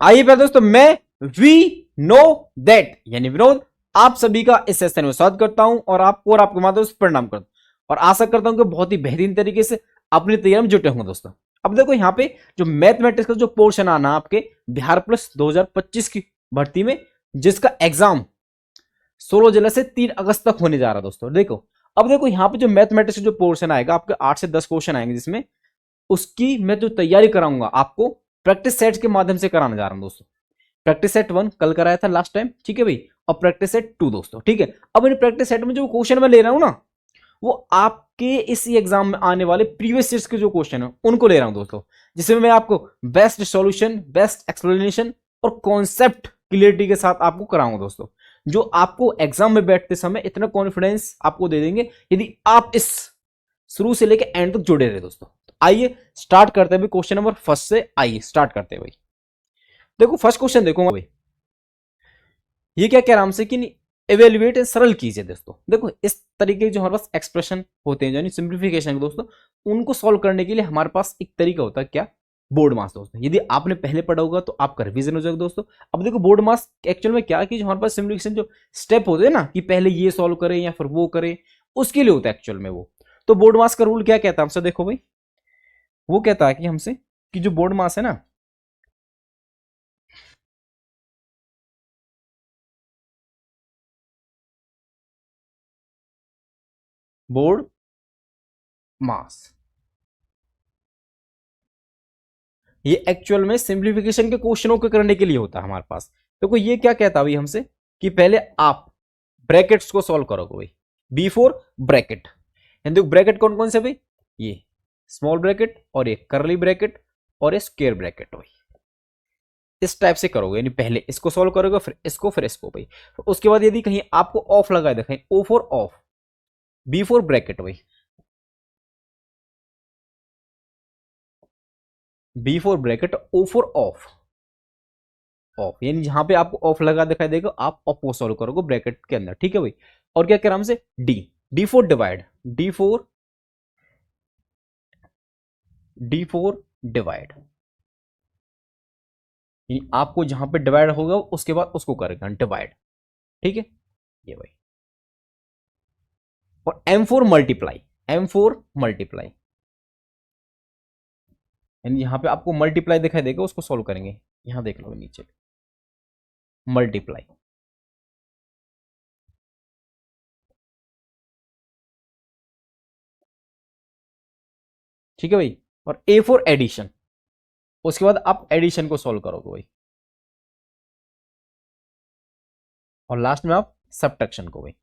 आइए पहले दोस्तों, मैं वी नो दैट यानी विनोद आप सभी का इस सेशन में स्वागत करता हूं और आपको और आपके माता दोस्तों प्रणाम करता हूं और आशा करता हूं कि बहुत ही बेहतरीन तरीके से अपनी तैयारी में जुटे होंगे दोस्तों। अब देखो यहाँ पे जो मैथमेटिक्स का जो पोर्शन आना आपके बिहार प्लस 2025 की भर्ती में, जिसका एग्जाम 16 जुलाई से 3 अगस्त तक होने जा रहा है दोस्तों। देखो अब देखो यहाँ पे जो मैथमेटिक्स जो पोर्शन आएगा आपके 8 से 10 क्वेश्चन आएंगे, जिसमें उसकी मैं जो तैयारी कराऊंगा आपको प्रैक्टिस सेट्स के माध्यम से कराने जा रहा हूं दोस्तों। प्रैक्टिस सेट 1 कल कराया था लास्ट टाइम, ठीक है भाई, और प्रैक्टिस सेट 2 दोस्तों, ठीक है। अब इन प्रैक्टिस सेट में जो क्वेश्चन मैं ले रहा हूं ना, वो आपके इस एग्जाम में आने वाले प्रीवियस ईयर्स के जो क्वेश्चन है उनको ले रहा हूं दोस्तों, जिसमें मैं आपको बेस्ट सॉल्यूशन, बेस्ट एक्सप्लेनेशन और कॉन्सेप्ट क्लियरिटी के साथ आपको कराऊंगा दोस्तों, जो आपको एग्जाम में बैठते समय इतना कॉन्फिडेंस आपको दे देंगे यदि आप इस शुरू से लेकर एंड तक जुड़े रहे दोस्तों। तो आइए स्टार्ट करते हैं क्वेश्चन नंबर फर्स्ट से। आइए स्टार्ट करते हैं भाई। देखो फर्स्ट क्वेश्चन देखो भाई, ये क्या कह रहा हमसे कि एवेल्युएट सरल कीजिए दोस्तों। देखो इस तरीके के जो हमारे पास एक्सप्रेशन होते हैं यानी सिंप्लीफिकेशन दोस्तों, उनको सॉल्व करने के लिए हमारे पास एक तरीका होता है, क्या, बोर्ड मास दोस्तों। यदि आपने पहले पढ़ा होगा तो आपका रिवीजन हो जाएगा दोस्तों। अब देखो बोर्ड मास एक्चुअल में क्या कि जो हमारे पास सिंप्लीफिकेशन जो स्टेप होते हैं ना, कि पहले ये सॉल्व करें या फिर वो करें, उसके लिए होता है एक्चुअल में वो। तो बोर्ड मास का रूल क्या कहता है हमसे, देखो भाई, वो कहता है कि हमसे कि जो बोर्ड मास है ना, बोर्ड मास, ये एक्चुअल में सिंप्लीफिकेशन के क्वेश्चनों को करने के लिए होता है हमारे पास। देखो ये क्या कहता है भाई हमसे कि पहले आप ब्रैकेट्स को सॉल्व करोगे भाई, बिफोर ब्रैकेट। देखो ब्रैकेट कौन कौन से भाई, ये स्मॉल ब्रैकेट और ये करली ब्रैकेट और ये स्क्वायर ब्रैकेट भाई, इस टाइप से करोगे, यानी पहले इसको सॉल्व करोगे फिर इसको भाई। उसके बाद यदि कहीं आपको ऑफ लगा देखें, O for of, B for bracket भाई, B for bracket, O for of, of यानी जहां पे आपको ऑफ लगा दिखाई देगा आप ऑफ को सॉल्व करोगे ब्रैकेट के अंदर, ठीक है भाई। और क्या कह रहा हमसे, D, D four divide, D four divide, आपको जहां पे डिवाइड होगा उसके बाद उसको करेगा डिवाइड, ठीक है ये भाई। और M four multiply, M four multiply, यानी यहां पे आपको मल्टीप्लाई दिखाई देगा, उसको सॉल्व करेंगे। यहां देख लो नीचे मल्टीप्लाई, ठीक है भाई। और ए फॉर एडिशन, उसके बाद आप एडिशन को सॉल्व करोगे भाई, और लास्ट में आप सब्ट्रैक्शन को भाई,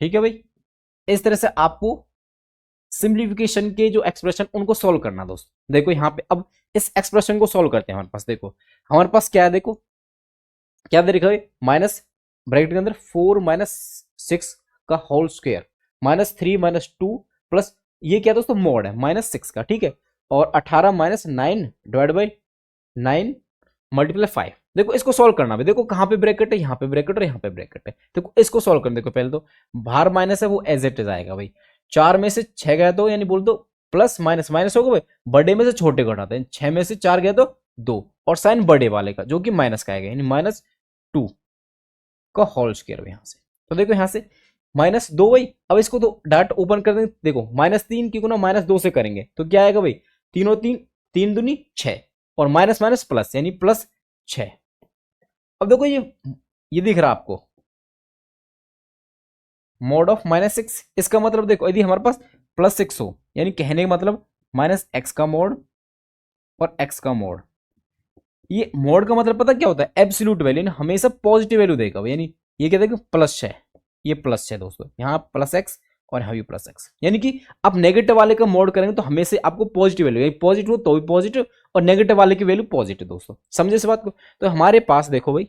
ठीक है भाई। इस तरह से आपको सिंप्लीफिकेशन के जो एक्सप्रेशन उनको सॉल्व करना दोस्तों। देखो यहां पे अब इस एक्सप्रेशन को सॉल्व करते हैं। हमारे पास देखो, हमारे पास क्या है, देखो क्या दे रखा है, माइनस ब्रैकेट के अंदर 4 - 6 का होल स्क्वायर, -3 - 2 प्लस ये क्या दोस्तों, मॉड है -6 का, ठीक है। और 18 - 9 डिवाइड बाई 9 मल्टीप्लाई 5। देखो इसको सॉल्व करना है, देखो कहां पे ब्रैकेट है, यहाँ पे ब्रैकेट और यहाँ पे ब्रैकेट है। देखो इसको सॉल्व करने, देखो पहले तो बाहर माइनस है वो एज इट इज आएगा भाई। 4 में से 6 गया तो यानी बोल दो प्लस माइनस माइनस होगा भाई, बड़े में से छोटे को हटाते हैं। 6 में से 4 गया तो 2, और साइन बड़े वाले का जो कि माइनस का आएगा, यानी -2 का होल स्क्वायर यहां से। तो देखो यहां से -2 भाई। अब इसको तो डायरेक्ट ओपन कर देंगे, देखो -3 की गुना -2 से करेंगे तो क्या आएगा भाई, 3 × 3 = 3 × 6 और माइनस माइनस प्लस यानी +6। अब देखो ये दिख रहा आपको मोड ऑफ -6, इसका मतलब देखो यदि हमारे पास +6 हो, यानी कहने का मतलब -x का मोड और x का मोड। ये मोड का मतलब पता क्या होता है, एब्सोल्यूट वैल्यू, हमेशा पॉजिटिव वैल्यू देगा, यानी ये क्या देगा +6, ये +6 दोस्तों, यहाँ +x और यहाँ भी +x। यानी कि आप नेगेटिव वाले का मोड करेंगे तो हमेशा आपको पॉजिटिव वैल्यू, यानी पॉजिटिव हो तो भी पॉजिटिव और नेगेटिव वाले की वैल्यू पॉजिटिव दोस्तों, समझे इस बात को। तो हमारे पास देखो भाई,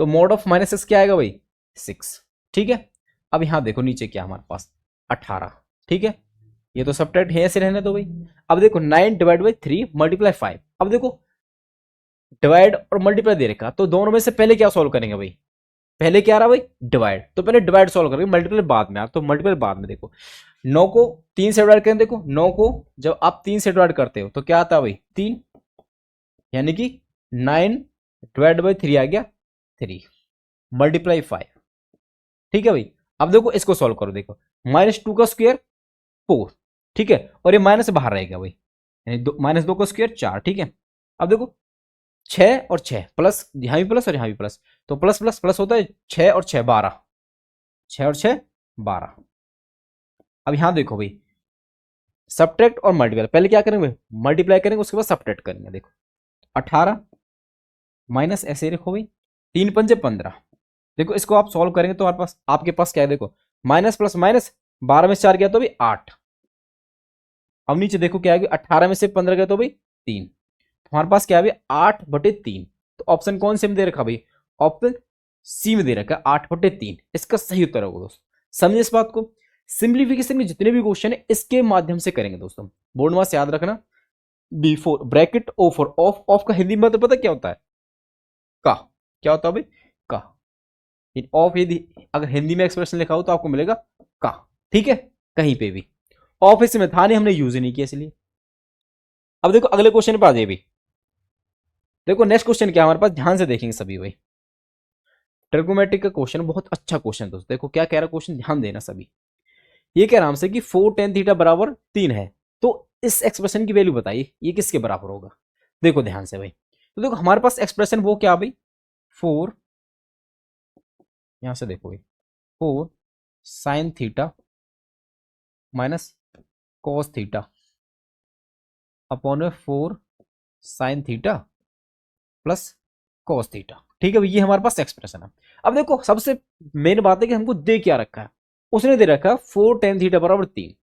तो मोड ऑफ -6 क्या आएगा भाई, 6, ठीक है। अब यहां देखो नीचे क्या हमारे पास 18, ठीक है। ये तो सब्ट्रैक्ट है, ऐसे रहने दो भाई। अब देखो 9 डिवाइड बाई 3 मल्टीप्लाई 5। अब देखो डिवाइड और मल्टीप्लाई दे रखा, तो दोनों में से पहले क्या सॉल्व करेंगे भाई, पहले क्या आ रहा भाई, डिवाइड, तो पहले डिवाइड सॉल्व करेंगे, मल्टीपल बाद में, आप तो मल्टीपल बाद में। देखो 9 को 3 से डिवाइड करें, देखो 9 को जब आप 3 से डिवाइड करते हो तो क्या आता है भाई 3, यानी कि 9 डिवाइड बाई 3 आ गया 3 मल्टीप्लाई 5। ठीक है भाई, अब देखो इसको सॉल्व करो, देखो -2 का स्क्वायर 4, ठीक है, और ये माइनस बाहर रहेगा भाई, यानी -2 का स्क्वायर 4, ठीक है। अब देखो 6 और 6 प्लस, यहां भी प्लस और यहां भी प्लस, तो प्लस प्लस प्लस होता है, 6 और 6 12, 6 और 6 12। अब यहां देखो भाई, सब्ट्रैक्ट और मल्टीप्लाई, पहले क्या करेंगे, मल्टीप्लाई करेंगे उसके बाद सब्ट्रैक्ट करेंगे। देखो 18 माइनस ऐसे रखो भाई, 3 पंजे 15। देखो इसको आप सॉल्व करेंगे तो आपके पास क्या है, देखो माइनस प्लस माइनस, 12 में से 4 गया तो भाई 8। अब नीचे देखो क्या है, 18 में से 15 गया तो भाई 3, हमारे पास क्या है 8/3। तो ऑप्शन कौन से में दे रखा भाई, ऑप्शन सी में दे रखा है 8/3, इसका सही उत्तर होगा दोस्तों। समझे इस बात को, सिंप्लीफिकेशन में जितने भी क्वेश्चन है इसके माध्यम से करेंगे दोस्तों। बोर्ड में याद रखना, before bracket O for of, of का हिंदी में मतलब पता क्या होता है, का, क्या होता है भाई का। ऑफ यदि अगर हिंदी में एक्सप्रेशन लिखा हो तो आपको मिलेगा का, ठीक है, कहीं पे भी। ऑफ इसमें था नहीं, हमने यूज ही नहीं किया इसलिए। अब देखो अगले क्वेश्चन पे आ जाइए भाई, देखो नेक्स्ट क्वेश्चन क्या है हमारे पास, ध्यान से देखेंगे सभी भाई। ट्रिग्नोमेट्री का क्वेश्चन बहुत अच्छा क्वेश्चन दोस्तों, देखो क्या कह रहा है क्वेश्चन, ध्यान देना सभी। ये कह रहा हमसे कि 4 tan थीटा बराबर 3 है, तो इस एक्सप्रेशन की वैल्यू बताइए ये किसके बराबर होगा। देखो ध्यान से भाई, तो देखो हमारे पास एक्सप्रेशन वो क्या भाई, 4, यहां से देखो भाई 4 sin theta minus cos theta upon में 4 sin theta plus cos theta, ठीक है भाई, ये हमारे पास एक्सप्रेशन है। अब देखो सबसे मेन बात है कि हमको दे क्या रखा है, उसने दे रखा है 4 tan थीटा बराबर 3,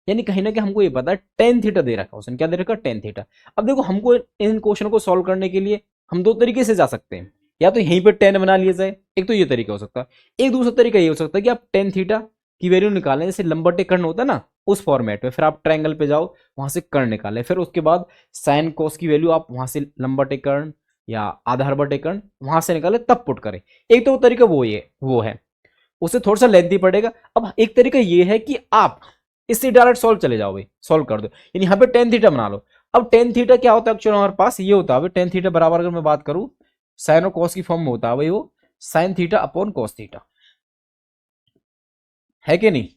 यानी कहीं ना कहीं हमको ये पता है tan थीटा दे रखा है, उसने क्या दे रखा है tan थीटा। अब देखो हमको इन क्वेश्चन को सॉल्व करने के लिए हम दो तरीके से जा सकते हैं, या तो यहीं पे tan बना लिया जाए, एक तो ये तरीका हो सकता है, एक दूसरा तरीका ये हो सकता है कि आप tan थीटा की वैल्यू निकालें, जैसे लंबटे कर्ण होता है ना उस फॉर्मेट में, फिर आप ट्रायंगल पे जाओ वहां से कर्ण निकालें, फिर उसके बाद साइन कोस की वैल्यू आप वहां से लंबटे कर्ण या आधार बटे कर्ण वहां से निकाले तब पुट करें। एक तो वो तरीका वो है, उससे थोड़ा सा लेंथी पड़ेगा। अब एक तरीका ये है कि आप इससे डायरेक्ट सॉल्व चले जाओ भाई, सॉल्व कर दो, यानी यहाँ पे tan थीटा बना लो। अब tan थीटा क्या होता है एक्चुअली हमारे पास, ये होता है tan थीटा बराबर, अगर मैं बात करूं साइन और कॉस की फॉर्म में होता है भाई वो sine theta upon cos theta, है कि नहीं।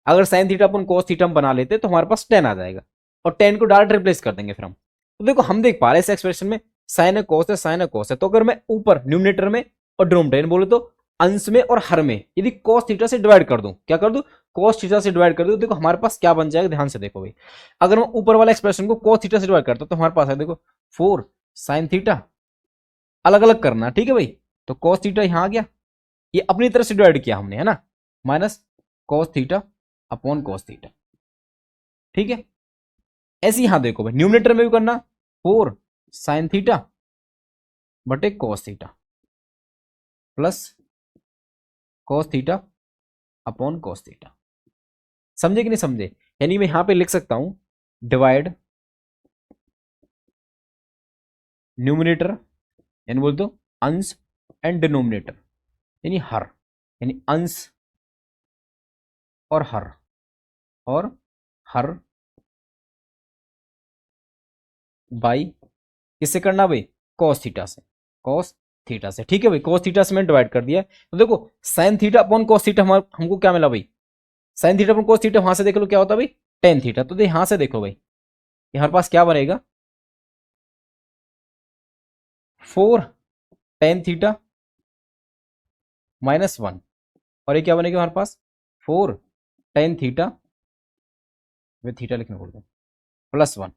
अगर sine theta upon cos theta हम बना लेते तो हमारे पास tan आ जाएगा, और tan को डायरेक्ट रिप्लेस कर देंगे फिर हम। तो देखो हम देख पा रहे हैं इस एक्सप्रेशन में साइन है कॉस है, साइन है कॉस है, तो अगर मैं ऊपर न्यूमिनेटर में और डिनोमिनेटर बोले तो अंश में और हर में यदि cos थीटा से डिवाइड कर दूं, क्या कर दूं, cos थीटा से डिवाइड कर दूं, देखो हमारे पास क्या बन जाएगा, ध्यान से देखो भाई। अगर मैं ऊपर वाला एक्सप्रेशन को cos थीटा से डिवाइड करता हूं तो हमारे पास है देखो 4 sin थीटा, अलग अलग करना, ठीक है भाई। तो cos थीटा यहां आ गया, ये अपनी तरफ से डिवाइड किया हमने, है ना, minus cos theta upon cos theta, ठीक है। ऐसे यहां देखो भाई न्यूमिनेटर में भी करना 4 sin थीटा बटे cos theta plus cos theta upon cos theta, समझे कि नहीं समझे। यानी मैं यहां पे लिख सकता हूं डिवाइड न्यूमिनेटर, यानी बोल दो अंश, एंड डिनोमिनेटर यानी हर, यानी अंश और हर, और हर बाई किससे करना भाई, cos थीटा से, cos थीटा से, ठीक है भाई, cos थीटा से मैंने डिवाइड कर दिया। तो देखो sin theta upon cos theta हमको क्या मिला भाई, sin theta upon cos theta, वहां से देख लो क्या होता है भाई tan थीटा। तो यहां से देखो भाई हमारे पास क्या बनेगा 4 tan थीटा -1, और ये क्या बनेगा हमारे पास 4 tan थीटा, वे थीटा लिखने बोल दो +1,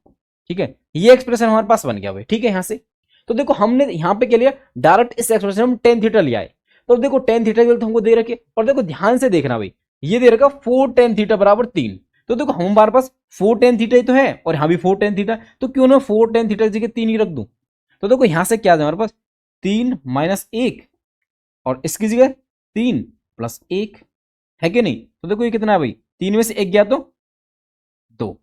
ठीक है। ये एक्सप्रेशन हमारे पास बन गया भाई, ठीक है। यहां से तो देखो हमने यहां पे क्या लिया, डायरेक्ट इस एक्सप्रेशन में tan थीटा लिया है। तो देखो tan थीटा तो हमको दे रखे, और देखो ध्यान से देखना भाई ये दे रखा 4 tan थीटा बराबर 3। तो देखो हमारे पास 4 tan थीटा ही तो है, और यहां भी 4 tan थीटा, तो क्यों ना 4 tan थीटा की जगह 3 ही रख दूं। तो देखो यहां से क्या है हमारे पास 3 - 1, और इसकी जगह 3 + 1, है कि नहीं। तो देखो ये कितना है भाई, 3 में से 1 गया तो 2,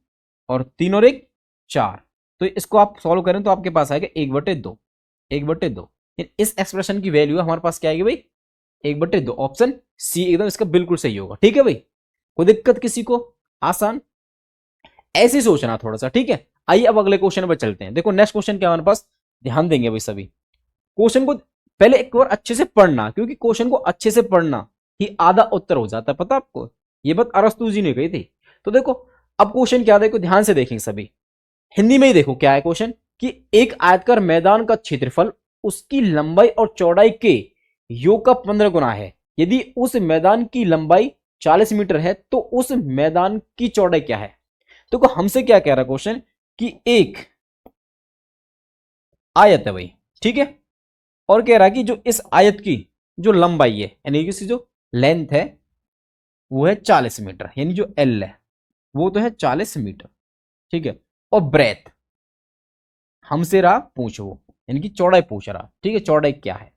और 3 और 1 4। तो इसको आप सॉल्व करें तो आपके पास आएगा 1/2, 1/2। इस एक्सप्रेशन की वैल्यू हमारे पास क्या आएगी भाई 1/2। ऑप्शन सी एकदम इसका बिल्कुल सही होगा। ठीक है भाई, कोई दिक्कत किसी को? आसान, ऐसे सोचना थोड़ा सा। ठीक है, आइए अब अगले क्वेश्चन पर चलते हैं। देखो नेक्स्ट क्वेश्चन क्या हमारे पास, ध्यान देंगे भाई सभी। क्वेश्चन को पहले एक बार अच्छे से पढ़ना, क्योंकि क्वेश्चन को अच्छे से पढ़ना ही आधा उत्तर हो जाता है, पता आपको? ये बात अरस्तु जी ने कही थी। तो देखो अब क्वेश्चन क्या, देखो ध्यान से देखेंगे सभी, हिंदी में ही देखो क्या है क्वेश्चन, कि एक आयताकार मैदान का क्षेत्रफल उसकी लंबाई और चौड़ाई के योग का 15 गुना है। यदि उस मैदान की लंबाई 40 मीटर है तो उस मैदान की चौड़ाई क्या है? तो हमसे क्या कह रहा है क्वेश्चन, कि एक आयत है भाई, ठीक है, और कह रहा है कि जो इस आयत की जो लंबाई है, यानी कि इसकी जो लेंथ है वो है 40 मीटर, यानी जो एल है वो तो है 40 मीटर, ठीक है, और ब्रेथ हमसे रहा पूछ वो, यानी कि चौड़ाई पूछ रहा, ठीक है, चौड़ाई क्या है।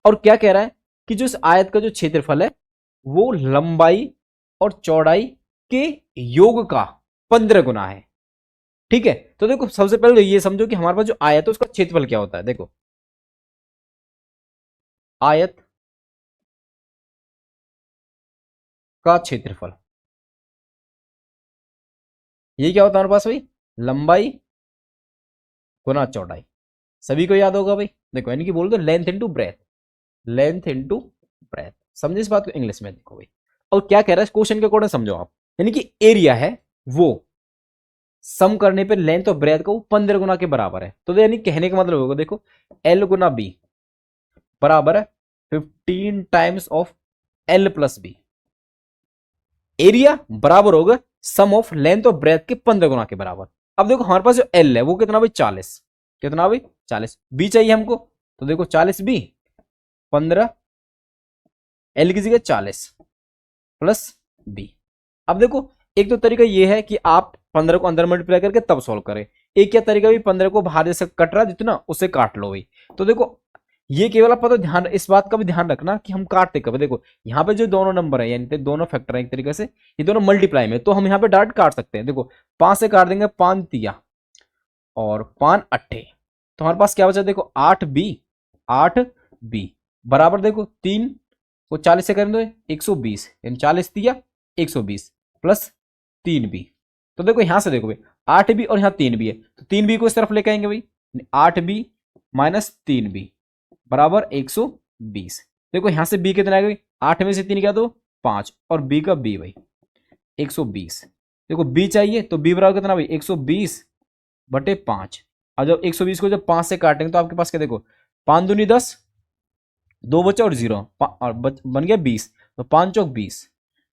और क्या कह रहा है कि जो इस आयत का जो क्षेत्रफल है वो लंबाई और चौड़ाई के योग का 15 गुना है। ठीक है, तो देखो सबसे पहले ये समझो कि हमारे पास जो आयत है उसका क्षेत्रफल क्या होता है। देखो आयत का क्षेत्रफल, ये क्या होता है हमारे पास भाई, लंबाई गुना चौड़ाई। सभी को याद होगा भाई, देखो यानी कि बोल दो length into breadth, length into breadth. समझे इस बात को इंग्लिश में? देखो भाई, और क्या कह रहा है क्वेश्चन के अकॉर्डिंग समझो आप, यानी कि एरिया है वो सम करने पे लेंथ और ब्रेथ को 15 गुना के बराबर है। तो यानी कहने का मतलब होगा, देखो एल गुना बी बराबर है 15 times of L plus B. Area बराबर होगा सम ऑफ लेंथ और ब्रेथ के 15 गुना के बराबर। अब देखो हमारे पास जो एल है वो कितना भाई 40, कितना भाई 40, बी चाहिए हमको, तो देखो 40 बी 15, एल की जगह 40 प्लस बी। अब देखो एक तो तरीका ये है कि आप 15 को अंदर मल्टीप्लाई करके तब सॉल्व करें, एक क्या तरीका भी 15 को बाहर जैसे कट रहा जितना उससे काट लो भाई। तो देखो ये केवल आप पता ध्यान, इस बात का भी ध्यान रखना कि हम काटते कब, देखो यहाँ पे जो दोनों नंबर है यानी दोनों फैक्टर है एक तरीके से, ये दोनों मल्टीप्लाई में, तो हम यहाँ पे डायरेक्ट काट सकते हैं। देखो 5 से काट देंगे, 5 तिया और 5 अट्ठे, तो हमारे पास क्या बचा, देखो 8 बी बराबर, देखो 3 को 40 से करें तो 120, यानी 40 तिया 120 प्लस 3 बी। तो देखो यहां से देखो भाई 8 बी और यहाँ 3 बी है, तो 3 बी को इस तरफ लेके आएंगे भाई, 8 बी माइनस 3 बी बराबर 120। देखो यहां से बी कितना आएगा, 8 में से 3 क्या, तो 5, और बी का बी भाई 120। देखो बी चाहिए तो बी बराबर कितना भाई 120/5। और जब 120 को जब 5 से काटेंगे तो आपके पास क्या, देखो 5 दूनी 10, 2 बचा और 0 और बन गया 20, तो 5 चौक 20।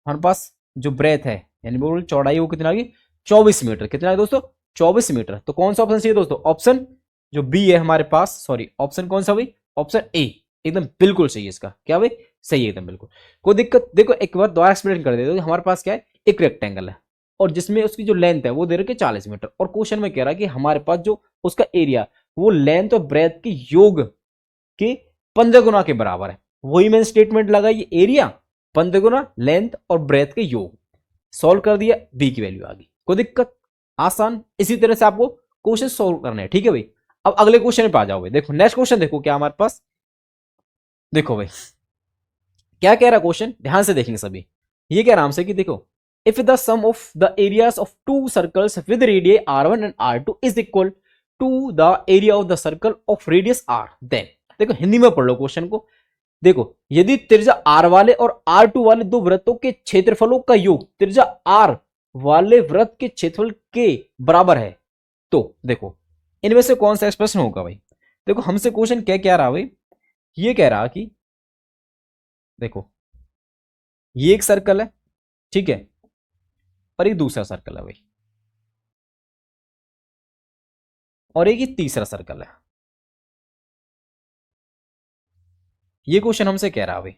हमारे पास जो ब्रेथ है यानी बोल चौड़ाई वो कितना आ गई 24 मीटर। कितना है दोस्तों 24 मीटर। तो कौन सा ऑप्शन चाहिए दोस्तों, ऑप्शन जो बी है हमारे पास, सॉरी ऑप्शन कौन सा भाई, ऑप्शन ए एकदम बिल्कुल सही है इसका। क्या भाई सही है एकदम बिल्कुल, कोई दिक्कत? देखो एक बार दोबारा एक्सप्लेन कर देते, हमारे पास क्या है एक रेक्टेंगल है और जिसमें उसकी जो लेंथ है वो दे रखी है 40 मीटर, और क्वेश्चन में कह रहा है कि हमारे पास जो उसका एरिया वो लेंथ और ब्रेथ के योग के 15 गुना के बराबर है। वही मैंने स्टेटमेंट लगाई, एरिया 15 गुना लेंथ और ब्रेथ के योग, सॉल्व कर दिया, बी की वैल्यू आ गई। कोई दिक्कत? आसान। इसी तरह से आपको क्वेश्चन सॉल्व करने हैं, ठीक है भाई। अब अगले क्वेश्चन पे आ जाओ भाई। देखो नेक्स्ट क्वेश्चन देखो क्या हमारे पास, देखो भाई क्या कह रहा क्वेश्चन, ध्यान से देखेंगे सभी। ये कह रहा हमसे कि देखो if the sum of the areas of two circles with radius r1 and r2 is equal to the area of the circle of radius r, then देखो हिंदी में पढ़ लो क्वेश्चन को। देखो यदि त्रिज्या r वाले और r2 वाले दो वृत्तों के क्षेत्रफलों का योग त्रिज्या r वाले वृत्त के क्षेत्रफल के बराबर है, तो देखो इनमें से कौन सा एक्सप्रेशन होगा भाई। देखो हमसे क्वेश्चन क्या कह रहा भाई, ये कह रहा कि देखो ये एक सर्कल है, ठीक है, और एक दूसरा सर्कल है भाई, और एक ये तीसरा सर्कल है। ये क्वेश्चन हमसे कह रहा भाई,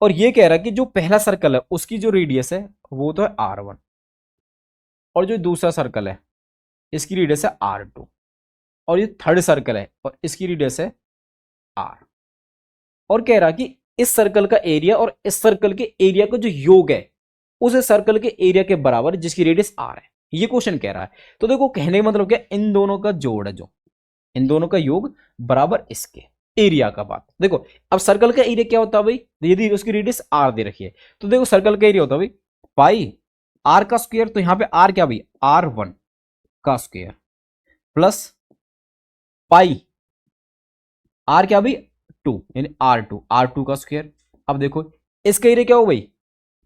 और ये कह रहा कि जो पहला सर्कल है उसकी जो रेडियस है वो तो है r1, और जो दूसरा सर्कल है इसकी रेडियस है r2, और ये थर्ड सर्कल है और इसकी रेडियस है r। और कह रहा कि इस सर्कल का एरिया और इस सर्कल के एरिया का जो योग है उस सर्कल के एरिया के बराबर जिसकी रेडियस r है, ये क्वेश्चन कह रहा है। तो देखो कहने का मतलब क्या, इन दोनों का जोड़ है, जो इन दोनों का योग बराबर इसके, एरिया का बात। देखो अब सर्कल का एरिया क्या होता है भाई, यदि उसकी रेडियस आर दे रखी है तो देखो सर्कल का एरिया होता है भाई पाई आर का स्क्वायर, तो यहां पे आर क्या भाई R1 का स्क्वायर प्लस पाई आर क्या भाई 2 यानी R2 का स्क्वायर। अब देखो इसका एरिया क्या हो भाई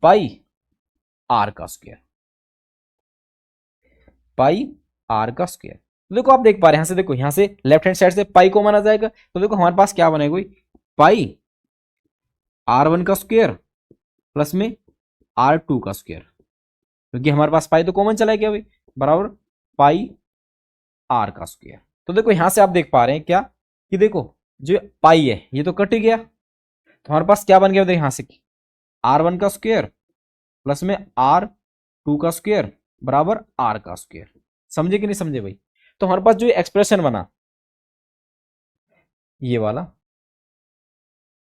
पाई आर का स्क्वायर, पाई आर का स्क्वायर। तो देखो आप देख पा रहे हैं यहां से, देखो यहां से लेफ्ट हैंड साइड से पाई को माना जाएगा, तो देखो हमारे पास क्या बनेगा भाई पाई R1 का स्क्वायर प्लस में R2 का स्क्वायर, क्योंकि हमारे पास पाई तो कॉमन चला गया भाई, बराबर पाई आर का स्क्वायर। तो देखो यहां से आप देख पा रहे हैं क्या कि देखो जो पाई है ये तो कट ही गया, तो हमारे पास क्या बन गया देखो यहां से R1 का स्क्वायर प्लस में R2 का स्क्वायर बराबर आर का स्क्वायर। समझे कि नहीं समझे भाई। तो हमारे पास जो एक्सप्रेशन बना ये वाला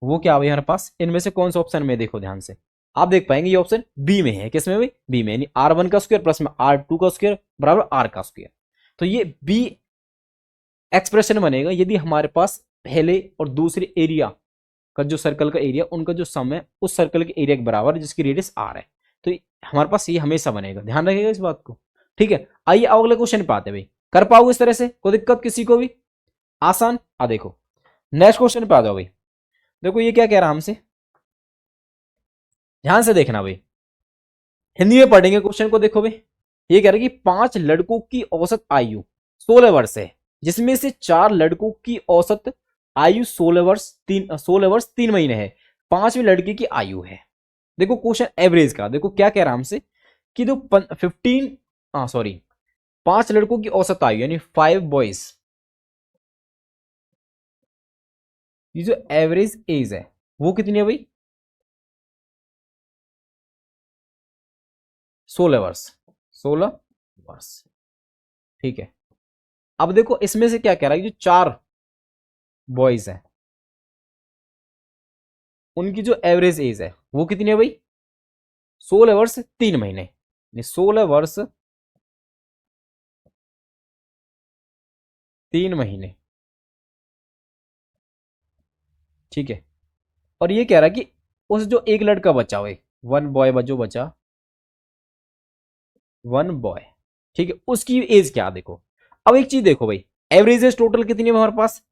वो क्या हुआ हमारे पास, इनमें से कौन सा ऑप्शन में, देखो ध्यान से आप देख पाएंगे ये ऑप्शन बी में है। किसमें भाई बी में, यानी R1 का स्क्वायर प्लस में R2 का स्क्वायर बराबर आर का स्क्वायर। तो ये बी एक्सप्रेशन बनेगा यदि हमारे पास पहले और दूसरे एरिया का जो सर्कल का एरिया उनका जो सम है उस सर्कल के एरिया के बराबर जिसकी रेडियस आर है। तो हमारे पास ये हमेशा बनेगा, ध्यान रखिएगा इस बात को। ठीक है, आइए अगले क्वेश्चन पे आते हैं भाई। कर पाओगे इस तरह से, कोई दिक्कत किसी को भी, आसान। आ देखो नेक्स्ट क्वेश्चन पे आ जाओ भाई। देखो ये क्या कह रहा है हमसे, ध्यान से देखना भाई, हिंदी में पढ़ेंगे क्वेश्चन को। देखो भाई ये कह रहा है कि 5 लड़कों की औसत आयु 16 वर्ष है, जिसमें से 4 लड़कों की औसत आयु 16 वर्ष 3 महीने है, 5वें लड़के की आयु है। देखो क्वेश्चन एवरेज का, देखो क्या कह रहा है हमसे कि जो 5 लड़कों की औसत आयु यानी 5 बॉयज, ये जो एवरेज एज है वो कितनी है भाई 16 वर्ष, 16 वर्ष। ठीक है, अब देखो इसमें से क्या कह रहा है, जो 4 बॉयज है उनकी जो एवरेज एज है वो कितनी है भाई 16 वर्ष 3 महीने, 16 वर्ष 3 महीने। ठीक है, और ये कह रहा है कि उस जो एक लड़का बचा हुआ, 1 बॉय जो बचा, 1 बॉय, ठीक है, उसकी एज क्या, देखो अब एक चीज देखो भाई, एवरेज एज टोटल कितनी है हमारे पास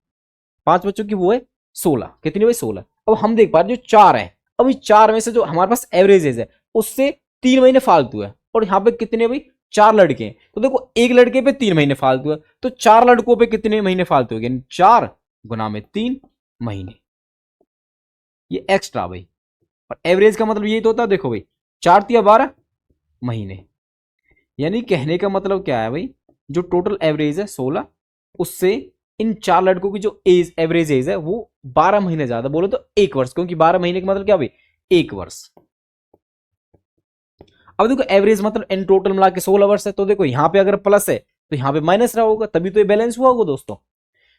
5 बच्चों की, वो है 16, कितनी भाई 16। अब हम देख पा रहे जो 4 है, अब इस 4 में से जो हमारे पास एवरेज एज है उससे 3 महीने फालतू है, और यहाँ पे कितने भाई 4 लड़के हैं, तो देखो एक लड़के पे 3 महीने फालतू है, तो 4 लड़कों पे कितने महीने फालतू है, 4 गुना में 3 महीने, ये एक्स्ट्रा भाई। और एवरेज का मतलब यही तो होता है, देखो भाई 4 तिया 12 महीने, यानी कहने का मतलब क्या है भाई, जो टोटल एवरेज है 16 उससे इन 4 लड़कों की जो एज एवरेज एज है वो 12 महीने ज्यादा, बोलो तो 1 वर्ष, क्योंकि 12 महीने का मतलब क्या भाई 1 वर्ष। अब देखो एवरेज मतलब इन टोटल मिला के 16 वर्ष है, तो देखो यहां पे अगर प्लस है तो यहां पे माइनस रहा होगा, तभी तो ये बैलेंस हुआ होगा दोस्तों।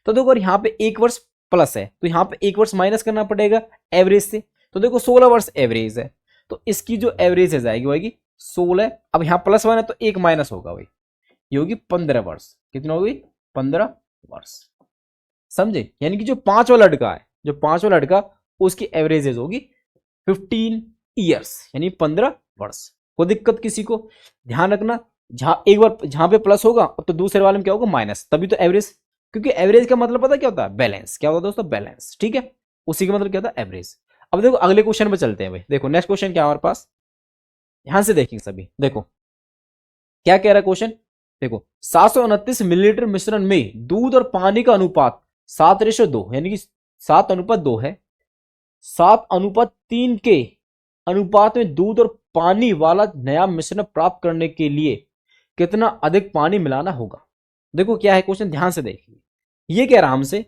तो देखो अगर यहां पे 1 वर्ष प्लस है तो यहां पे 1 वर्ष माइनस करना पड़ेगा एवरेज से, तो देखो 16 वर्ष एवरेज है, तो इसकी जो एवरेज है जाएगी वही 16। अब यहां प्लस 1 है तो 1 माइनस होगा भाई, ये होगी 15 वर्ष, कितना होगी 15 वर्ष। समझे, यानी कि जो 5वां लड़का है, जो 5वां लड़का उसकी एवरेज एज होगी 15 ईयर्स, यानी 15 वर्ष। कोई दिक्कत किसी को, ध्यान रखना जहां एक बार जहां पे प्लस होगा तो दूसरे वाले में क्या होगा माइनस, तभी तो एवरेज, क्योंकि एवरेज का मतलब पता क्या होता है बैलेंस, क्या होता है दोस्तों बैलेंस। ठीक है, उसी का मतलब क्या होता है एवरेज। अब देखो अगले क्वेश्चन पे चलते हैं भाई। देखो नेक्स्ट क्वेश्चन क्या है हमारे पास, ध्यान से देखेंगे सभी। देखो क्या कह रहा है क्वेश्चन, देखो 729 मिलीलीटर मिश्रण में दूध और पानी का अनुपात 7:2 यानी कि 7:2 है, 7:3 के अनुपात में दूध और पानी वाला नया मिश्रण प्राप्त करने के लिए कितना अधिक पानी मिलाना होगा। देखो क्या है क्वेश्चन, ध्यान से देखिए। ये कह रहा हमसे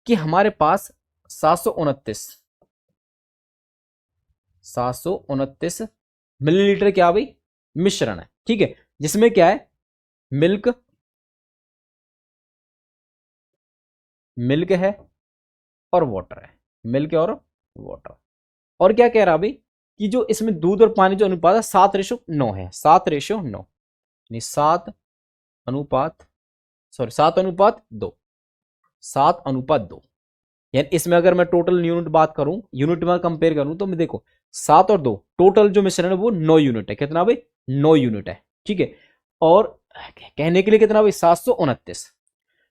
कि हमारे पास 729 मिलीलीटर क्या भाई मिश्रण है, ठीक है, जिसमें क्या है मिल्क है और वाटर है, मिल्क और वाटर। और क्या कह रहा भाई कि जो इसमें दूध और पानी जो अनुपात है 7:9 है, 7:9 यानी 7:2, 7:2 यानी इसमें अगर मैं टोटल यूनिट बात करूं, यूनिट में कंपेयर करूं, तो मैं देखो 7 और 2 टोटल जो मिश्रण है वो 9 यूनिट है। कितना भाई? 9 यूनिट है। ठीक है, और कहने के लिए कितना भाई? 729।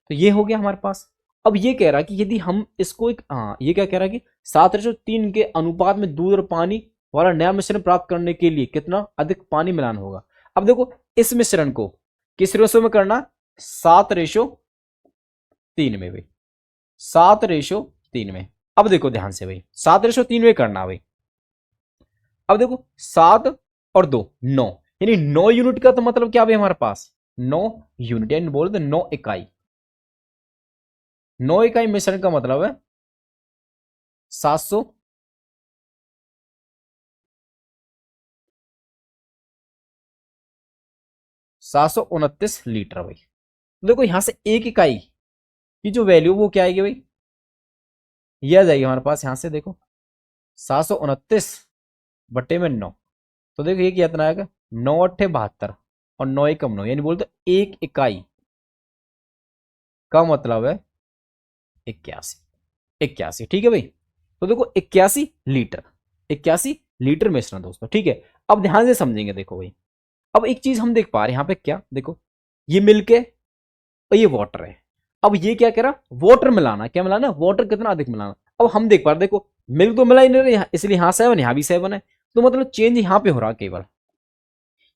तो ये हो गया हमारे पास। अब ये कह रहा है कि यदि हम इसको एक, हाँ ये क्या कह रहा है कि 7:3 के अनुपात में दूध और पानी वाला नया मिश्रण प्राप्त करने के लिए कितना अधिक पानी मिलान होगा। अब देखो इस मिश्रण को किस रेशो में करना? 7:3 में भाई, 7:3 में। अब देखो ध्यान से भाई, 7:3 में करना भाई। अब देखो 7 और 2 9, यानी 9 यूनिट का तो मतलब क्या भाई हमारे पास? 9 यूनिट, यानी बोल दो 9 इकाई। 9 इकाई मिश्रण का मतलब है 700 729 लीटर भाई। तो देखो यहां से एक इकाई की जो वैल्यू वो क्या आएगी भाई? ये आ जाएगी हमारे पास। यहां से देखो 729/9, तो देखो ये कितना आएगा? 9×8 = 72 और 9 × 9 यानी बोलते एक इकाई का मतलब है 81। 81, ठीक है भाई। तो देखो 81 लीटर, 81 लीटर मिश्रण दोस्तों। ठीक है, अब ध्यान से समझेंगे। देखो भाई, अब एक चीज हम देख पा रहे हैं यहाँ पे, क्या देखो, ये मिल्क है और ये वाटर है। अब ये क्या कह रहा? वाटर मिलाना। क्या मिलाना? वाटर कितना अधिक मिलाना। अब हम देख पा रहे, देखो मिल्क तो मिला ही नहीं रहा, इसलिए यहां 7, यहां भी 7 है। तो मतलब चेंज यहां पे हो रहा केवल,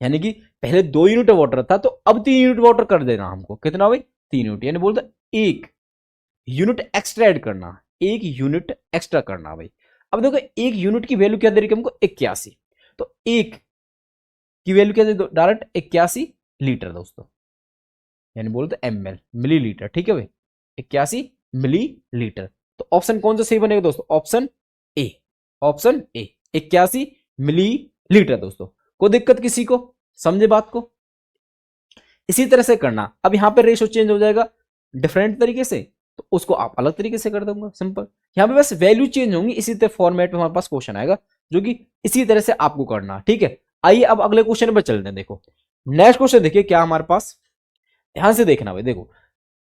यानी कि पहले 2 यूनिट वाटर था तो अब 3 यूनिट वाटर कर देना हमको। कितना भाई? 3 यूनिट, यानी बोलते एक यूनिट एक्स्ट्रा ऐड करना, एक यूनिट एक्स्ट्रा करना भाई। अब देखो एक यूनिट की वैल्यू क्या दे रही है हमको? 81। तो एक की वैल्यू क्या दे दो डायरेक्ट? 81 लीटर दोस्तों, यानी बोलते ml, मिलीलीटर। ठीक है भाई, 81 मिलीलीटर। तो ऑप्शन कौन सा सही बनेगा दोस्तों? Option A, option A, 81 millilitre दोस्तों। कोई दिक्कत किसी को? समझे बात को? इसी तरह से करना। अब यहां पे रेशो चेंज हो जाएगा डिफरेंट तरीके से, तो उसको आप अलग तरीके से कर दूंगा, सिंपल। यहां पे बस वैल्यू चेंज होंगी, इसी तरह फॉर्मेट में हमारे पास क्वेश्चन आएगा जो कि इसी तरह से आपको करना। ठीक है, आइए अब अगले क्वेश्चन पर चलते हैं। देखो नेक्स्ट क्वेश्चन देखिए क्या हमारे पास, ध्यान से देखना भाई। देखो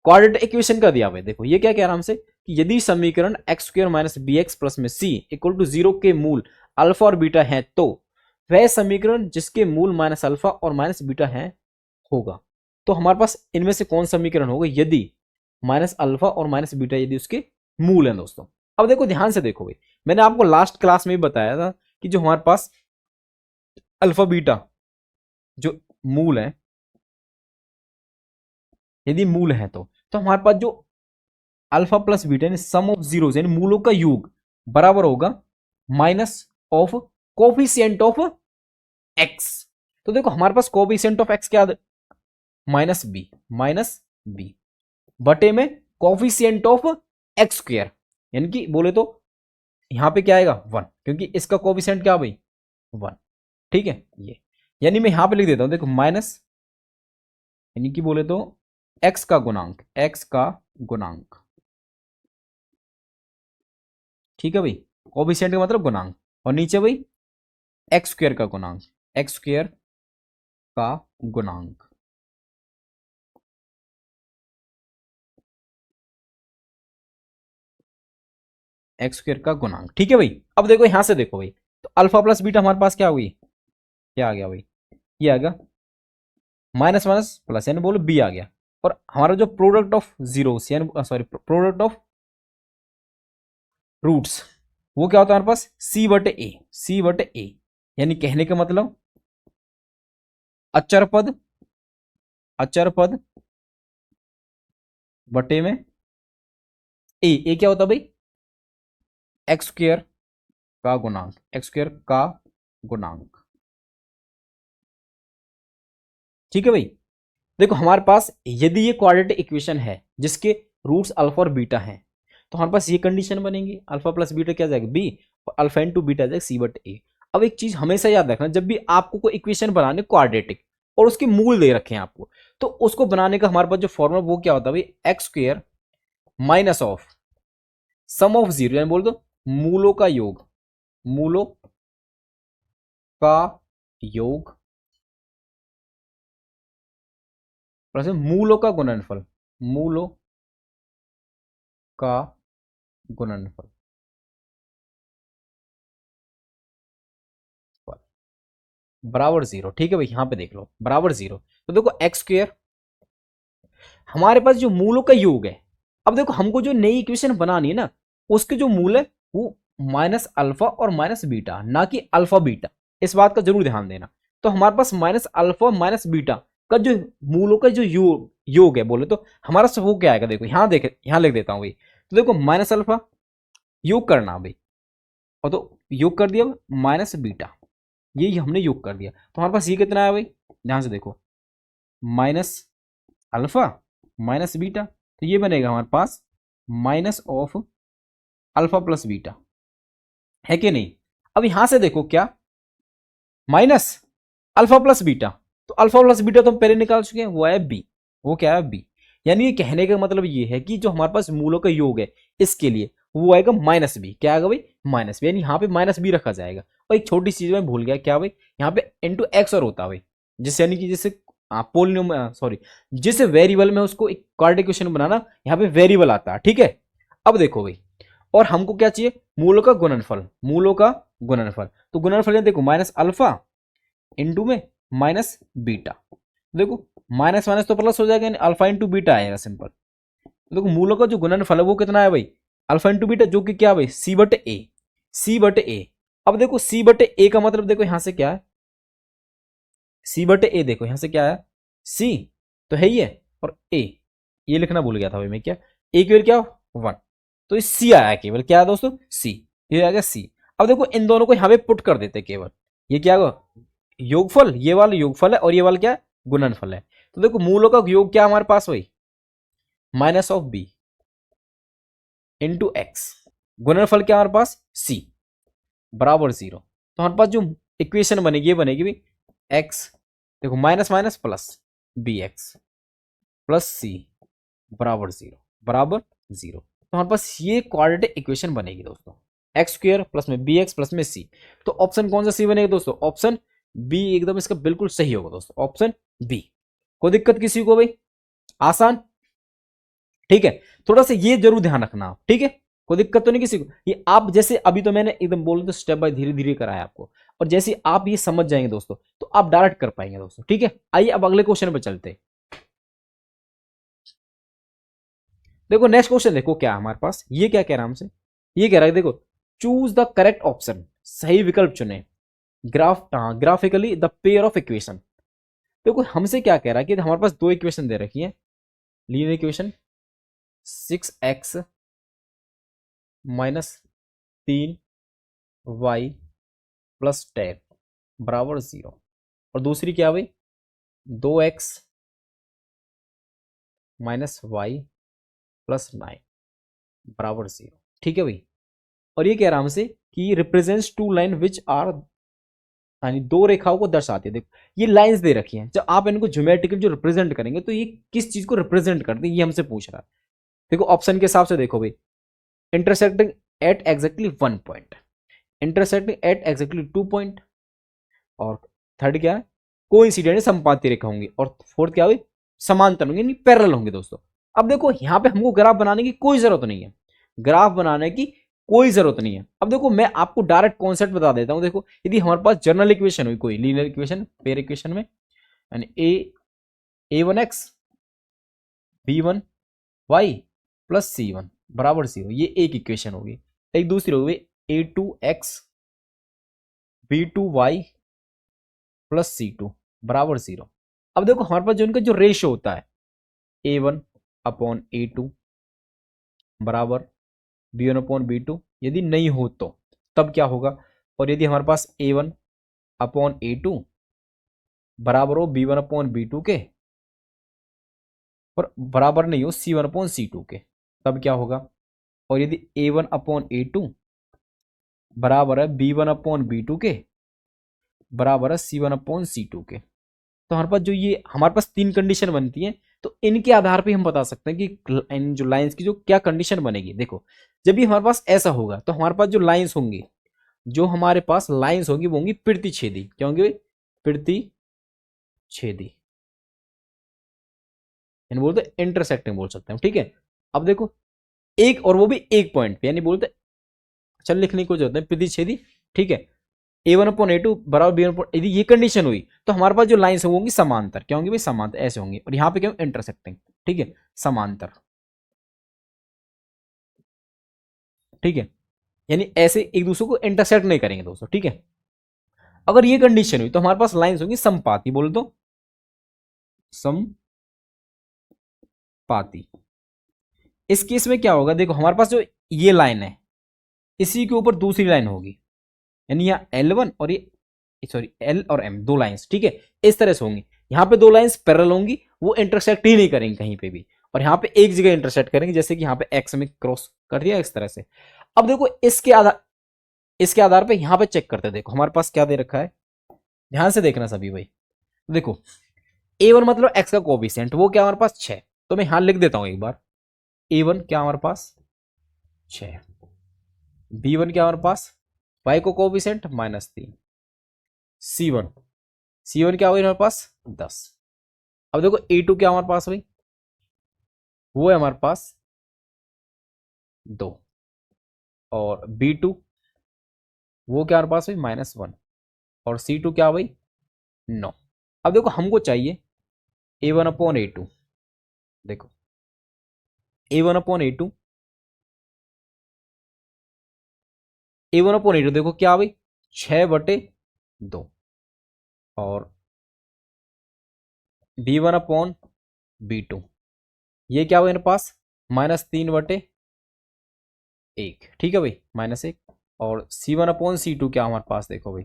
क्वाड्रेटिक इक्वेशन का दिया हुआ है। देखो ये क्या कह रहा है हमसे कि यदि समीकरण x² - bx प्लस में c = 0 के मूल अल्फा और बीटा हैं, तो वह समीकरण जिसके मूल माइनस अल्फा और माइनस बीटा हैं होगा। तो हमारे पास इनमें से कौन समीकरण होगा यदि माइनस अल्फा और माइनस बीटा यदि उसके मूल हैं दोस्तों। अब देखो ध्यान से देखो भाई, मैंने आपको लास्ट क्लास में भी बताया था कि जो हमारे पास अल्फा बीटा जो मूल है, यदि मूल है तो हमारे पास जो अल्फा प्लस बीटा यानी सम ऑफ जीरोस यानी मूलों का योग बराबर होगा minus of coefficient of x. तो देखो हमारे पास कोफिशिएंट ऑफ एक्स क्या? माइनस बी, माइनस बी बटे में कोफिशिएंट ऑफ एक्स स्क्वायर, यानी कि बोले तो यहां पे क्या आएगा? 1, क्योंकि इसका कोफिशिएंट क्या भाई? 1। ठीक है, ये यानी मैं यहां पे लिख देता हूं, देखो माइनस, यानी कि बोले तो एक्स का गुणांक, एक्स का गुणांक। ठीक है भाई, कोफिशिएंट का मतलब गुणांक, और नीचे भाई एक्स स्क्वायर का गुणांक, एक्स स्क्वायर का गुणांक। एक्स स्क्वायर का गुणांक। ठीक है भाई, अब देखो यहां से देखो भाई, तो अल्फा प्लस बीटा हमारे पास क्या हुई? क्या आ गया भाई? ये आ गया माइनस माइनस प्लस, यानी बोलो बी आ गया। और हमारा जो प्रोडक्ट ऑफ जीरो यानी सॉरी प्रोडक्ट ऑफ रूट्स वो क्या होता है हमारे पास? सी बटे ए, सी बटे ए, यानी कहने का मतलब अचर पद, अचर पद बटे में ए क्या होता है भाई? एक्स स्क्वायर का गुणांक, एक्स स्क्वायर का गुणांक। ठीक है भाई, देखो हमारे पास यदि ये क्वाड्रेटिक इक्वेशन है जिसके रूट्स अल्फा और बीटा हैं, तो हमारे पास ये कंडीशन बनेगी, अल्फा प्लस बीटा क्या जाएगा? बी, और अल्फा इंटू बीटा जाएगा सी बट ए। अब एक चीज हमेशा याद रखना, जब भी आपको कोई इक्वेशन बनाने क्वाड्रेटिक और उसके मूल दे रखे हैं आपको, तो उसको बनाने का हमारे पास जो फॉर्मूला वो क्या होता है भाई? X square minus of sum of zero, यानी बोल दो मूलों का योग, मूलों का योग प्लस मूलों का गुणनफल, मूलों का गुणनफल बराबर 0। ठीक है भाई, यहां पे देख लो बराबर 0। तो देखो एक्स स्क्वायर हमारे पास जो मूलों का योग है। अब देखो हमको जो नई इक्वेशन बनानी है ना, उसके जो मूल है वो माइनस अल्फा और माइनस बीटा, ना कि अल्फा बीटा। इस बात का जरूर ध्यान देना। तो हमारे पास माइनस अल्फा माइनस बीटा का जो मूलों का जो योग है बोले तो हमारा सब वो क्या आएगा, देखो यहां देखे, यहां लिख देता हूं भाई। तो देखो माइनस अल्फा योग करना भाई, और तो योग कर दिया माइनस बीटा, ये हमने योग कर दिया। तो हमारे पास ये कितना है भाई, ध्यान से देखो, माइनस अल्फा माइनस बीटा, तो ये बनेगा हमारे पास minus of alpha plus beta, है कि नहीं। अब यहां से देखो क्या, माइनस अल्फा प्लस बीटा, तो अल्फा प्लस बीटा तो हम पहले निकाल चुके हैं, वो है बी। वो क्या है, बी। यानी ये कहने का मतलब ये है कि जो हमारे पास मूलों का योग है इसके लिए वो आएगा माइनस बी। क्या आएगा भाई, माइनस बी, यानी यहाँ पे माइनस बी रखा जाएगा। और एक छोटी चीज मैं भूल गया, क्या भाई, यहाँ पे इंटू एक्स और होता है भाई, जिससे यानी कि जैसे पोलिनोम सॉरी जिस वेरिएबल में उसको एक क्वाड्रेटिक इक्वेशन बनाना, यहाँ पे वेरिएबल आता है। ठीक है, अब देखो भाई, और हमको क्या चाहिए, मूलों का गुणनफल, मूलों का गुणनफल। तो गुणनफल देखो माइनस अल्फा इंटू में माइनस बीटा, देखो माइनस माइनस तो प्लस हो जाएगा, यानी अल्फा इंटू बीटा आएगा सिंपल। देखो मूलों का जो गुणनफल है वो कितना है भाई, अल्फा इंटू बीटा, जो कि क्या है भाई, सी बटे ए, सी बटे ए। अब देखो सी बटे ए का मतलब देखो यहां से क्या है, सी बटे ए, देखो यहां से क्या है, सी तो है ही है, और ए, ये लिखना भूल गया था भाई मैं, क्या ए केवल क्या, वन, तो इस सी आया केवल, क्या है दोस्तों, सी, ये आ गया सी। अब देखो इन दोनों को यहां पे पुट कर देते केवल, ये क्या होगा, योगफल, ये वाला योगफल है और ये वाला क्या है, गुणनफल है। तो देखो मूलों का योग क्या हमारे पास भाई, minus of B into x, गुणनफल क्या हमारे पास, सी, बराबर 0। तो हमारे पास जो इक्वेशन बनेगी ये बनेगी भाई, एक्स, देखो minus minus plus b x plus c बराबर 0, बराबर 0। तो हमारे पास ये क्वाड्रेटिक इक्वेशन बनेगी दोस्तों, एक्स स्क्वायर प्लस में बी एक्स प्लस में सी। तो ऑप्शन कौन सा सी बनेगा दोस्तों, ऑप्शन बी एकदम इसका बिल्कुल सही होगा दोस्तों, ऑप्शन बी। कोई दिक्कत किसी को भाई, आसान। ठीक है, थोड़ा सा ये जरूर ध्यान रखना आप, ठीक है, कोई दिक्कत तो नहीं किसी को। ये आप जैसे अभी तो मैंने एकदम बोल तो स्टेप बाय धीरे धीरे कराया आपको, और जैसे आप ये समझ जाएंगे दोस्तों तो आप डायरेक्ट कर पाएंगे दोस्तों। ठीक है, आइए अब अगले क्वेश्चन पे चलते हैं। देखो नेक्स्ट क्वेश्चन देखो क्या है हमारे पास, ये क्या कह रहा है हमसे, ये कह रहा है देखो, चूज द करेक्ट ऑप्शन, सही विकल्प चुने, graphically the pair of equation. देखो हमसे क्या कह रहा है कि हमारे पास दो इक्वेशन दे रखी है, linear equation 6x minus 3y plus 10 बराबर 0, और दूसरी क्या भाई, 2x माइनस वाई प्लस 9 बराबर 0। ठीक है भाई, और ये कह रहा हमसे कि represents two line which are, यानी दो रेखाओं को दर्शाती है। देखो ये लाइंस दे रखी हैं, जब आप इनको ज्योमेट्रिकल जो रिप्रेजेंट करेंगे तो ये किस चीज को रिप्रेजेंट करते हैं, ये हमसे पूछ रहा है। देखो ऑप्शन के हिसाब से देखो भाई, intersecting at exactly 1 point, intersecting at exactly 2 point, और थर्ड क्या है, कोइंसिडेंट समपाती रेखा होंगी, और फोर्थ क्या हुई, समांतर होंगे, यानी पैरेलल होंगे दोस्तों। अब देखो यहां पे हमको ग्राफ बनाने की कोई जरूरत नहीं है, ग्राफ बनाने की कोई जरूरत नहीं है। अब देखो मैं आपको डायरेक्ट कॉन्सेप्ट बता देता हूं। देखो यदि हमारे पास जनरल इक्वेशन हुई कोई लीनियर इक्वेशन पेयर इक्वेशन में, यानी a one x b one y plus c one बराबर 0, ये एक इक्वेशन होगी। एक दूसरी होगी a two x b two y plus c two बराबर 0। अब देखो हमारे पास जो इनका जो रेशियो होता है, A one upon A two बराबर B one upon B two, यदि नहीं हो तो तब क्या होगा, और यदि हमारे पास A one upon A two बराबर हो B one upon B two के, और बराबर नहीं हो C one upon C two के, तब क्या होगा, और यदि A one upon A two बराबर है B one upon B two के, बराबर है C one upon C two के। तो हमारे पास जो ये हमारे पास तीन कंडीशन बनती है, तो इनके आधार पे हम बता सकते हैं कि इन जो लाइंस की जो क्या कंडीशन बनेगी। देखो जब भी हमारे पास ऐसा होगा तो हमारे पास जो लाइंस होंगी, जो हमारे पास लाइंस होंगी वो होंगी प्रतिच्छेदी। क्या होंगी भाई, प्रतिच्छेदी, इन बोलते इंटरसेक्टिंग बोल सकते हैं। ठीक है, अब देखो एक, और वो भी एक पॉइंट पे, यानी बोलते चल लिखने को जरूरत है प्रतिच्छेदी, ठीक है। a1/a2 बराबर b1, यदि ये कंडीशन हुई तो हमारे पास जो लाइंस होंगी समांतर, क्या होंगी भाई, समांतर ऐसे होंगी, और यहाँ पे क्या इंटरसेक्टिंग, ठीक है, समांतर, ठीक है, यानी ऐसे एक दूसरे को इंटरसेक्ट नहीं करेंगे दोस्तों, ठीक है। अगर ये कंडीशन हुई तो हमारे पास लाइंस होंगी समपाती, बोल दो समपाती। इस केस में क्या होगा, देखो हमारे पास जो ये लाइन है इसी के ऊपर दूसरी लाइन होगी, यानी यहाँ L1 और ये सॉरी L और M दो लाइंस, ठीक है, इस तरह से होंगी। यहाँ पे दो लाइंस पैरेलल होंगी, वो इंटरसेक्ट ही नहीं करेंगे कहीं पे भी, और यहाँ पे एक जगह इंटरसेक्ट करेंगे, जैसे कि यहाँ पे X में क्रॉस कर दिया इस तरह से। अब देखो इसके आधार पे यहाँ पे चेक करते हैं, देखो हमारे पास क्या दे रखा है, ध्यान से देखना सभी भाई। देखो a1 मतलब x का कोएफिशिएंट, वो क्या हमारे पास 6, तो मैं यहां लिख देता हूं एक बार। a1 क्या हमारे पास 6, b1 क्या हमारे पास y को कोएफिशिएंट -3, c1 क्या हुई हमारे पास 10। अब देखो a2 क्या हमारे पास हुई, वो है हमारे पास 2, और b2 वो क्या हमारे पास हुई -1, और c2 क्या हुई 9। अब देखो हमको चाहिए a1/a2, देखो a1/a2 a1/a2 देखो क्या भाई 6/2, और b1/b2 ये क्या हुआ मेरे पास -3/1, ठीक है भाई -1, और c1/c2 क्या हमारे पास देखो भाई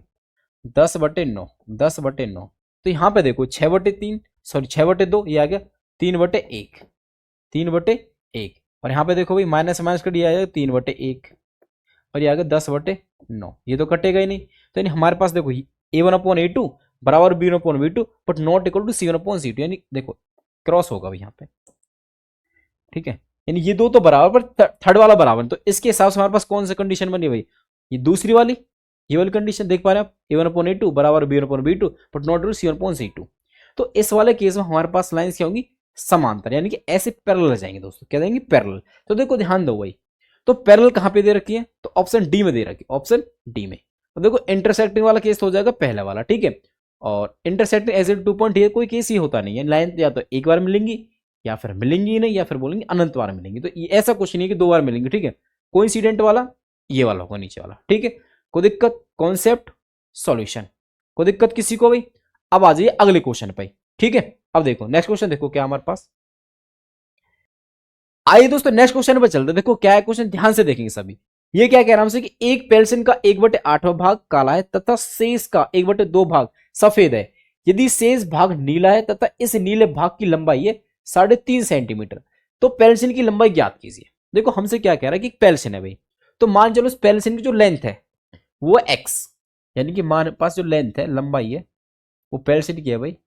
10/9, 10/9। तो यहाँ पे देखो 6/3 सॉरी 6/2 ये आ गया 3/1, 3/1, और यहाँ पे देखो भाई माइनस माइनस कर दिया जाएगा 3/1, और ये आ गया 10/9, ये तो कटेगा ही नहीं। तो यानी हमारे पास देखो a1/a2 बराबर b1/b2 but not equal to c1/c2, यानी देखो क्रॉस होगा भाई यहाँ पे, ठीक है, यानी ये दो तो बराबर पर थर्ड वाला बराबर, तो इसके हिसाब से हमारे पास कौन सी कंडीशन बनी भाई, ये दूसरी वाली, ये वाली कंडीशन देख पा रहे हैं आप, a1/a2 बराबर b1/b2 but not equal c1/c2। तो इस वाले केस में हमारे पास लाइंस क्या होंगी समांतर, यानी कि ऐसे पैरेलल जाएंगे दोस्तों, क्या देंगे पैरेलल। तो देखो ध्यान दो भाई, तो पैरेलल कहां पे दे रखी है, तो ऑप्शन डी में दे रखी है, ऑप्शन डी में। तो देखो इंटरसेक्टिंग वाला केस हो जाएगा पहला वाला, ठीक है, और इंटरसेक्टिंग एज 2 पॉइंट ये कोई केस ही होता नहीं है, लाइन या तो एक बार मिलेंगी या फिर मिलेंगी ही नहीं, या फिर बोलेंगे अनंत बार मिलेंगी। तो ये ऐसा कुछ नहीं है कि दो बार मिलेंगे, ठीक है, कोइंसिडेंट वाला ये वाला होगा नीचे वाला, ठीक है। कोई दिक्कत, कॉन्सेप्ट सॉल्यूशन, कोई दिक्कत किसी को भाई। अब आ जाइए अगले क्वेश्चन पे, ठीक है। अब देखो नेक्स्ट क्वेश्चन, देखो क्या हमारे पास, आइए दोस्तों नेक्स्ट क्वेश्चन पे चलते, देखो क्या है क्वेश्चन, ध्यान से देखेंगे सभी। ये क्या कह रहा है हमसे कि एक पेंसिल का 1/8वां भाग काला है तथा शेष का 1/2 भाग सफेद है, यदि शेष भाग नीला है तथा इस नीले भाग की लंबाई है 3.5 सेंटीमीटर, तो पेंसिल की लंबाई ज्ञात कीजिए। देखो हमसे क्या कह रहा है कि पेंसिल है भाई, तो मान चलो इस पेंसिल की जो लेंथ है वो एक्स, यानी कि मान पास जो लेंथ है लंबाई है वो पेंसिल की है भाई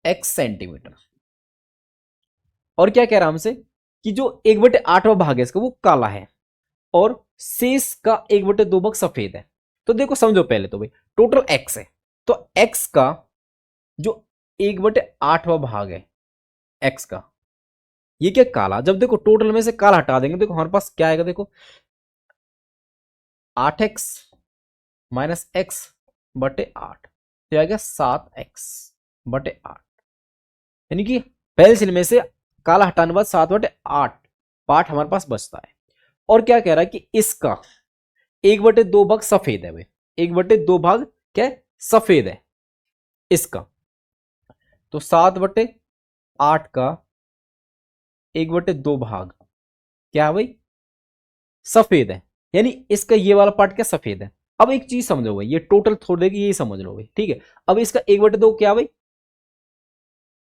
एक्स सेंटीमीटर, और क्या कह रहा हमसे कि जो 1/8वां भाग है इसका वो काला है और शेष का 1/2 भाग सफेद है। तो देखो समझो पहले तो भाई टोटल एक्स है, तो एक्स का जो 1/8वां भाग है एक्स का, ये क्या काला, जब देखो टोटल में से काला हटा देंगे देखो हमारे पास क्या आएगा, देखो 8x माइनस x/8, तो आएगा 7x/8, यानी कि पेंसिल में से काला हटाने के बाद 7/8 पार्ट हमारे पास बचता है। और क्या कह रहा है कि इसका 1/2 भाग सफेद है भाई, 1/2 भाग क्या है सफेद है इसका, तो 7/8 का 1/2 भाग क्या है भाई सफेद है, यानी इसका ये वाला पार्ट क्या सफेद है। अब एक चीज समझो भाई, ये टोटल थोड़ी देगी ये समझ लो भाई, ठीक है। अब इसका 1/2 क्या भाई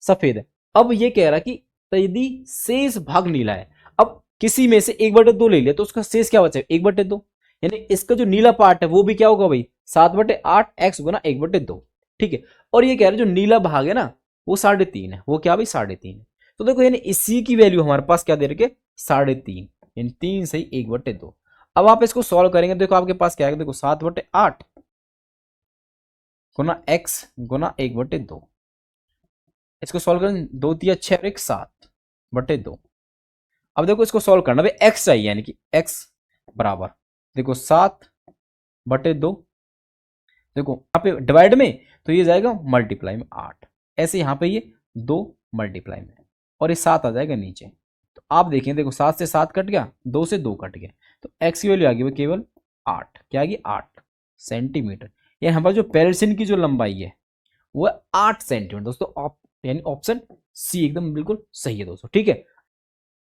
सफेद है। अब ये कह रहा कि यदि शेष भाग नीला है, अब किसी में से 1/2 ले लिया तो उसका शेष क्या बचा 1/2, यानी इसका जो नीला पार्ट है वो भी क्या होगा भाई 7/8 x गुना 1/2, ठीक है। और ये कह रहे जो नीला भाग है ना वो 3.5 है, वो क्या भाई 3.5 है। तो देखो यानी इसी की वैल्यू हमारे पास क्या दे रखे 3.5, यानी 3 से 1/2। अब आप इसको सॉल्व करेंगे, देखो आपके पास क्या है, देखो 7/8 गुना x गुना 1/2, इसको सॉल्व करें 2 3 6 और 1 7, बटे 2। अब देखो इसको सॉल्व करना, भाई x चाहिए, यानी कि x बराबर देखो 7 बटे 2, देखो यहाँ पे डिवाइड में तो ये जाएगा मल्टीप्लाई में 8, ऐसे यहाँ पे ये 2 मल्टीप्लाई में, और ये 7 आ जाएगा नीचे। तो आप देखें, देखो 7 से 7 कट गया, 2 से 2 कट गया, तो x की वैल्यू आ गई केवल 8, क्या आ गई 8 सेंटीमीटर। यानी हमारा जो पेरिसिन की जो लंबाई है वो 8 सेंटीमीटर दोस्तों, यानी ऑप्शन सी एकदम बिल्कुल सही है दोस्तों। ठीक है,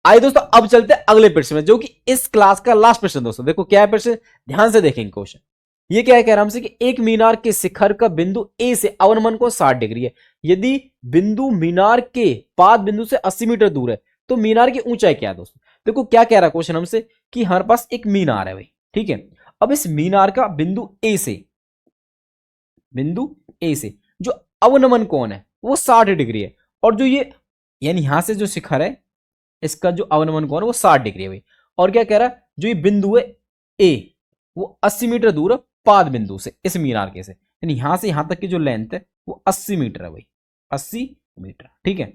आइए दोस्तों अब चलते हैं अगले प्रश्न में, जो कि इस क्लास का लास्ट प्रश्न दोस्तों। देखो क्या है प्रश्न, ध्यान से देखेंगे क्वेश्चन। ये क्या है, कह रहा हमसे कि एक मीनार के शिखर का बिंदु ए से अवनमन कोण 60 डिग्री है। यदि बिंदु मीनार के पाद बिंदु से 80 मीटर दूर है तो मीनार की ऊंचाई क्या है दोस्तों। देखो क्या कह रहा है क्वेश्चन हमसे कि हमारे पास एक मीनार है भाई, ठीक है। अब इस मीनार का बिंदु ए से जो अवनमन कोण है वो 60 डिग्री है, और जो ये यानी यहां से जो शिखर है इसका जो अवनमन कोण है वो 60 डिग्री है भाई। और क्या कह रहा है, जो ये बिंदु है ए वो 80 मीटर दूर है पाद बिंदु से, इस मीनार के से, यानी यहां से यहां तक की जो लेंथ है वो 80 मीटर है भाई, 80 मीटर। ठीक है,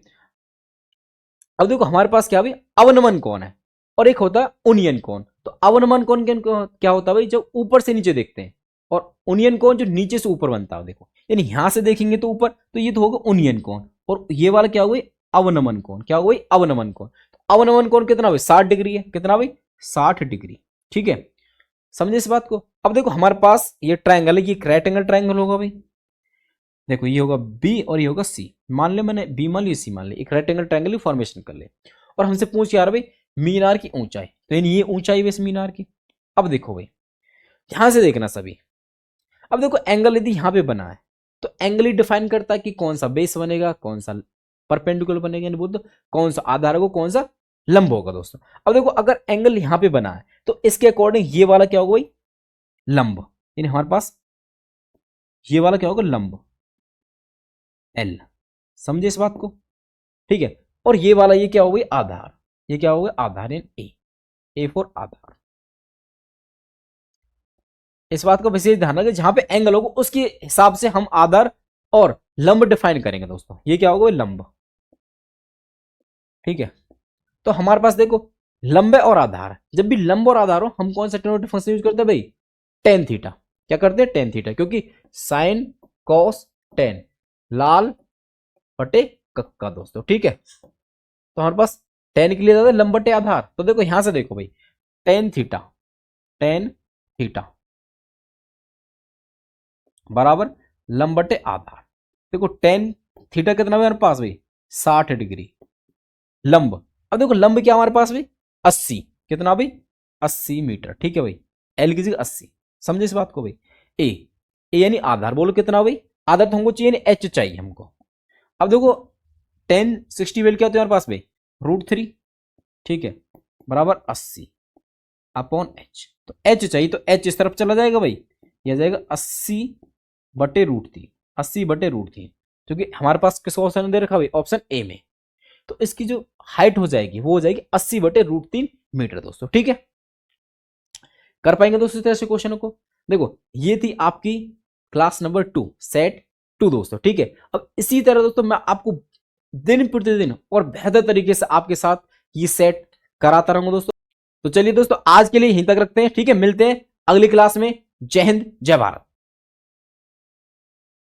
अब देखो हमारे पास क्या भाई अवनमन कोण है और एक होता है उन्नयन कोण। तो अवनमन कोण क्या होता है भाई, जब ऊपर से नीचे देखते हैं, और उन्नयन कोण जो नीचे से ऊपर बनता है। देखो यानी यहां से देखेंगे तो ऊपर, तो ये तो होगा उन्नयन कोण, और ये वाला क्या हुआ अवनमन कोण, क्या हुआ अवनमन कोण। तो अवनमन कोण कितना भाई 60 डिग्री है, कितना भाई 60 डिग्री। ठीक है, समझे इस बात को। अब देखो हमारे पास ये ट्रायंगल है, ये एक रेक्टेंगल ट्रायंगल होगा भाई। देखो ये होगा बी और ये होगा सी, मान ले मैंने बी मान ली सी मान ली, एक रेक्टेंगल ट्रायंगल की फॉर्मेशन कर ले। और हमसे पूछ यार भाई मीनार की ऊंचाई, तो यानी ये ऊंचाई है इस मीनार की। अब देखो भाई ध्यान से देखना सभी। अब देखो एंगल यदि यहां पे बना है तो एंगल ही डिफाइन करता है कि कौन सा बेस बनेगा, कौन सा परपेंडिकुलर बनेगा, यानी बोल दो कौन सा आधार होगा, कौन सा लंब होगा दोस्तों। अब देखो अगर एंगल यहां पे बना है तो इसके अकॉर्डिंग ये वाला क्या होगा भाई लंब, यानी हमारे पास ये वाला क्या होगा लंब एल। समझे इस बात को। ठीक है, और ये वाला ये क्या होगा आधार, ये क्या होगा आधार, यानी ए फॉर आधार। इस बात को विशेष ध्यान रखें, जहां पे एंगल होगा उसके हिसाब से हम आधार और लंब डिफाइन करेंगे दोस्तों। ये क्या होगा लंब। ठीक है, तो हमारे पास देखो लंब और आधार, जब भी लंब और आधार हो हम कौन सा ट्रिग्नोमेट्रिक फंक्शन यूज करते हैं भाई टेन थीटा। क्या करते हैं टेन थीटा, क्योंकि साइन कॉस टेन लाल बटे कक्का दोस्तों। ठीक है, तो हमारे पास टेन के लिए ज्यादा लंब बटे आधार। तो देखो यहां से देखो भाई टेन थीटा बराबर लंब बटे आधार। देखो टेन थीटा कितना हमारे पास भाई 60 डिग्री लंब। अब देखो लंब क्या हमारे पास भाई 80, कितना भाई 80 मीटर। ठीक है भाई, एल की जगह 80। समझे इस बात को भाई। ए यानी आधार, बोलो कितना भाई आधार तो हमको चाहिए, एच चाहिए हमको। अब देखो 1060 वैल्यू क्या होती है हमारे पास भाई √3। ठीक है, बराबर 80 अपॉन एच। तो एच चाहिए तो एच इस तरफ चला जाएगा भाई, यह जाएगा 80 बटे √3, 80 बटे √3, क्योंकि हमारे पास किस ऑप्शन में दे रखा भाई ऑप्शन ए में। तो इसकी जो हाइट हो जाएगी वो हो जाएगी 80 बटे √3 मीटर दोस्तों। ठीक है, कर पाएंगे दोस्तों इस तरह से क्वेश्चनों को। देखो ये थी आपकी क्लास नंबर 2 सेट 2 दोस्तों। ठीक है, अब इसी तरह दोस्तों मैं आपको दिन प्रतिदिन और बेहतर तरीके से आपके साथ ये सेट कराता रहूंगा दोस्तों। तो चलिए दोस्तों आज के लिए यहीं तक रखते हैं। ठीक है, मिलते हैं अगली क्लास में। जय हिंद जय भारत।